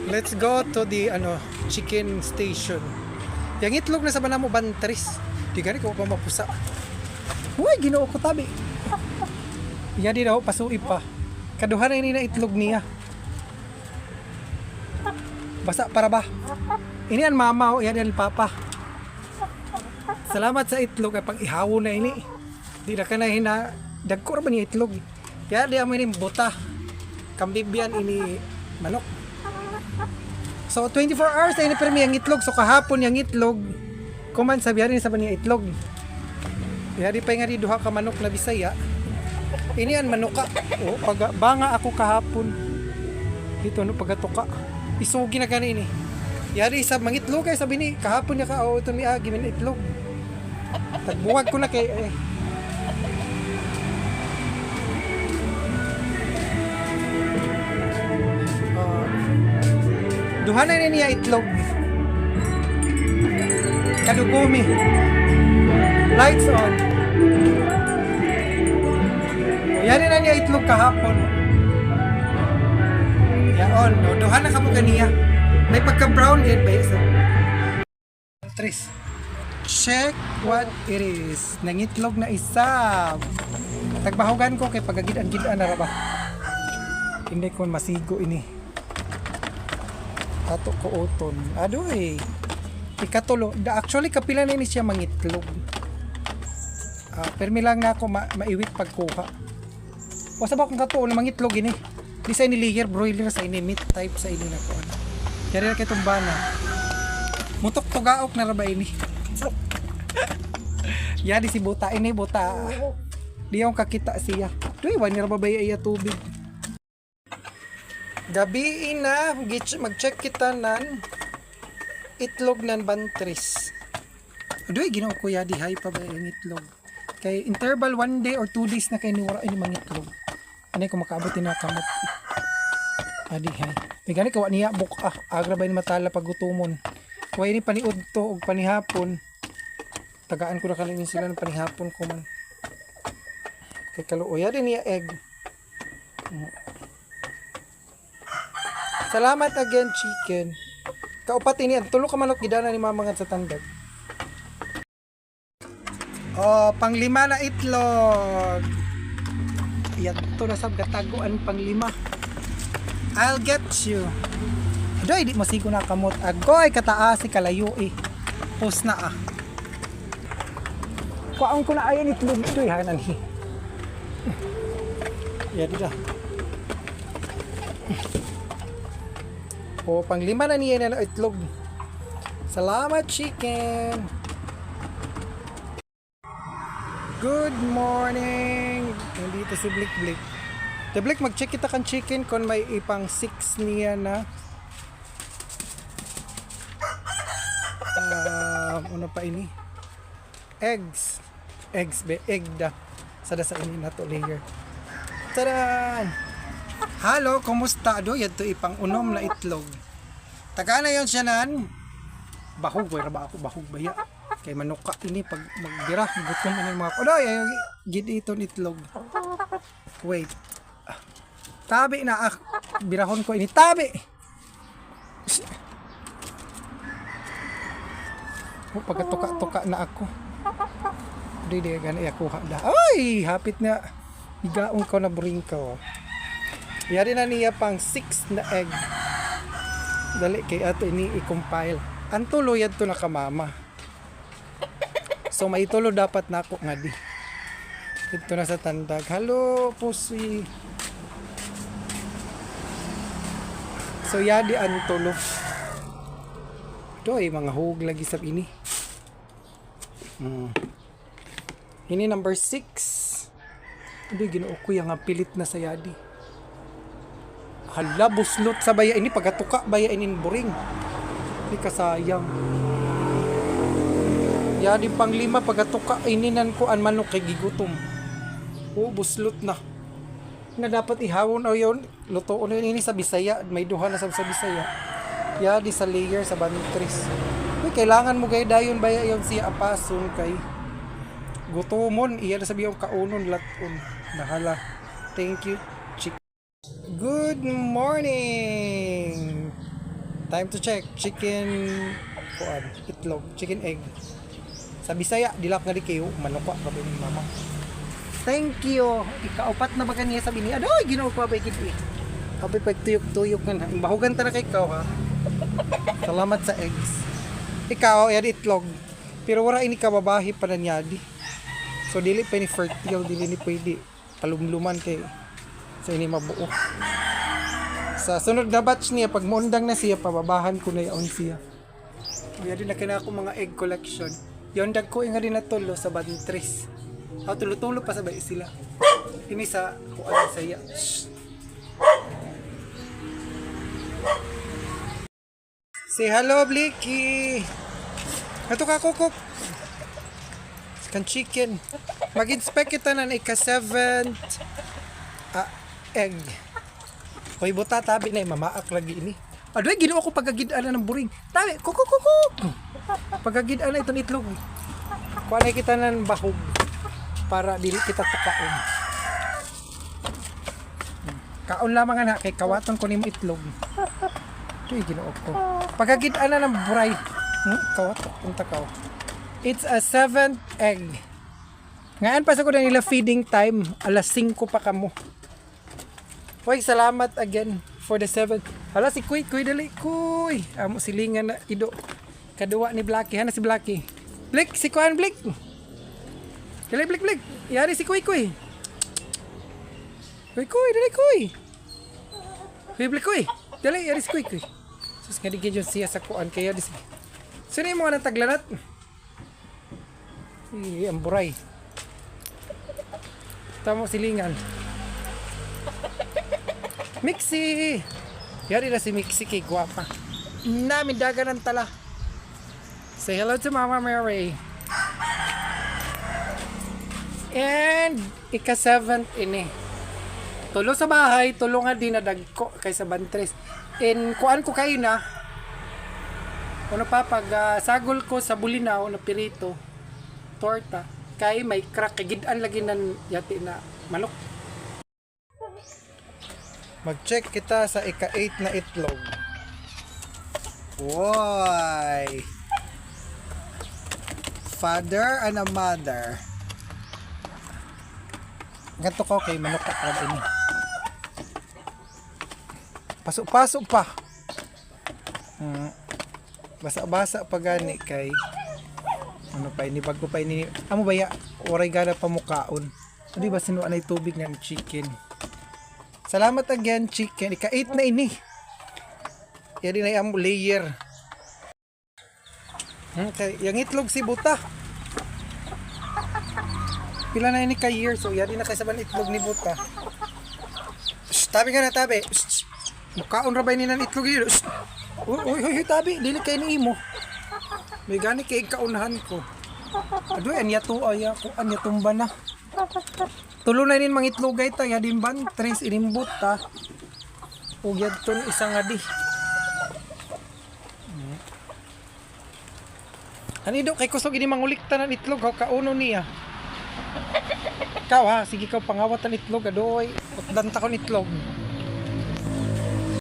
Let's go to the chicken station. Yang itlog na sa banamo bantris. Di gani ko pa mapusa. Uy, ginoo ko tabi. Iya di daw pasuip pa. Kaduhan na ini na itlog niya. Basa para ba? Ini ang mama o yan ang papa. Salamat sa itlog ay pag ihawo na ini. Di na ka na hina dagkor ba niya itlog. Ya di amin yung buta. Kambibyan ini manok. So 24 hours na ini permi ang itlog. So kahapon yung itlog. Kuman sabihan sa niya itlog. Ya di pa nga di duha ka manok na Bisaya. Ini ang manuka. O pag banga ako kahapon. Dito pagatuka. Isugi na gani ini. Yari sa mangitlog kay sabi ni kahapon niya ka ito ni agi man itlog. Tagbuwag ko na kay duha na niya itlog. Kadugumi. Lights on. Yari na niya itlog kahapon. Yaon, no? Duha na kamo ganiya. May pagka-brown head ba isa? Tris. Check what it is. Nangitlog na isa. Tagbahugan ko kay pagagid-an na ra ba. Hindi ko masigo ini. Ato ko uton. Adoy. Ikatulo. Actually kapila na ini siya mangitlog. Permi lang na ako maiwit pagkuha. Wasa ba kung katuo na mangitlog ini? Di sa ini layer broiler sa ini meat type sa ini na ko. Kaya rin kitong bana. Mutok tugaok na raba ini. Ya di si buta ini buta. Di yung kakita siya. Doy wani ra babay iya tubig. Gabi na mag-check kita nan itlog nan bantris. Doy ginoo ko ya di hay pa ba yung itlog. Kay interval 1 day or 2 days na kay niwara ini mangitlog. Ano ko makaabot na kamot. Adi hay. Pigani kawa niya buka. Agra ba ni matala pagutumon. Kuha ini paniud to og panihapon. Tagaan ko na kalinin sila ng panihapon ko man. Kay kaluoy din niya egg. Salamat again chicken. Kaupat ini ang tulo ka manok gidana ni mamangan sa tandag. Oh, panglima na itlog. Yato na sab gataguan panglima. I'll get you. Doy di masigo na kamot. Agoy kataas si kalayo eh. Post na Kuaon ko na ayan itlog doy hanan hi. Ya dida. Oh, panglima na niya na itlog. Salamat chicken. Good morning. Nandito si Blik Blik. The Blik mag-check kita kan chicken kung may ipang 6 niya na ano pa ini? Eggs be egg da. Sada sa ini na to layer. Taran. Hello, kumusta do? Yadto ipang unom na itlog. Taga na yon siya nan. Bahog ba ako bahog baya. Kay manuka ini pag magbira gutom ini mga kuloy gid iton itlog. Wait. Tabi na birahon ko ini tabi. Pagkatuka-tuka na ako. Di gani ako da. Ay, hapit na igaon ko na bringkaw. Yari na niya pang 6 na egg. Dali kay ato ini i-compile. Ang tuloy to na kamama. So maitulo dapat na ako nga di. Ito na sa tandag. Hello, pusi. So yadi ang tulo. Ito ay mga hug lagi sa ini. Ini number 6. Hindi ginoo ko yung pilit na sa yadi. Hala, buslot sa baya ini. Pagkatuka baya inin boring. Hindi kasayang. Yadi pang 5 pagkatuka ininan ko ang manok kay gigutom. Buslot na. Na dapat ihawon o yun. Lutoon na ini sa Bisaya. May duha na sa Bisaya. Yadi sa layer sa bantris. Uy, kailangan mo gay dayon baya yon siya apason kay gutomon. Iya na sabi yung kaunon laton. Nahala. Thank you. Good morning. Time to check. Chicken kuan, itlog, chicken egg. Sa Bisaya, dilak nga di kayo, manok ka ni mama. Thank you. Ikaupat na ba kaniya sabi ni, adoy, ginoo ko ba gid. Kapag pagtuyok-tuyok nga na. Bahugan ta na kay ikaw ha. Salamat sa eggs. Ikaw, yan itlog. Pero wala ini ka babahi pa na niya di. So dili pa ni fertile, dili ni pwede palumluman kay sa ini mabuo. Sa sunod na batch niya, pag maundang na siya, pababahan ko na yaon siya. Kaya din na kina ako mga egg collection. Yon dag ko nga din na tulo sa bantres. Tulo-tulo pa sabay sila. Ini sa kuan saya. Say hello, Blicky. Ato ka kukuk. Kan chicken. Mag-inspect kita na ika-7th egg. Hoy buta tabi na mamaak lagi ini. Adoy ginoo ko pagagid-an ng buring. Tabi kukuk. Pagagid-an na itong itlog. Kuha na kita ng bahog para dili kita tukaon. Kaon lamang na kay kawaton ko nimo itlog. Tuy ginoo ko. Pagagid-an na ng buray. Kawat punta ka. It's a 7th egg. Ngayon pa sa ko na nila feeding time. Alas 5 pa kamo. Hoy, salamat again for the 7th. Hala si Kuy dali Kuy. Amo silingan na ido. Kaduwa ni Blacky. Hana si Blacky. Blick, si Kuan Blick. Dali Blick. Yari si Kuy. Kuy, dali Kuy. Blick Kuy. Dali, yari si Kuy. Sus nga digid siya sa Kuan kaya di sige. Sino yung mga nantaglanat? Ang buray. Tamo silingan. Mixi! Yari na si Mixi kay guwapa. Namin dagan ng tala. Say hello to Mama Mary. And ika-7th ini. Tulo sa bahay, tulo nga din na dagko kaysa bantres. And kuan ko kayo na. Ano pa pag sagol ko sa bulinaw na pirito, torta, kay may crack kagid-an lagi ng yati na manok. Mag-check kita sa ika-8 na itlog. Why? Father and a mother. Ganto ko kay manok ka pa ini. Pasok-pasok pa. Basa-basa pa gani kay ano pa ini bago pa ini amo baya oray gana pa mukaon. Di ba sinuan ay tubig ng chicken. Salamat again chicken. Ika-8 na ini. Yan na yung layer. Okay, yung itlog si buta. Pila na ini ka year so yan na kay saban itlog ni buta. Shh, tabi ka na tabi. Shh, mukaon ra ba ni nan itlog yun? Uy, tabi, dili kay ni imo. May gani kay kaunahan ko. Adoy, anya to aya ko anya tumba na. Tulo na inin mga itlogay ta, yadin ban, 3 inimbot ta. O yadton isang adi. Anido, kay kusog ini mangulikta ng itlog, kauno niya. Ikaw ha, sige ka pangawat ng itlog, adoy, utdanta ko ng itlog.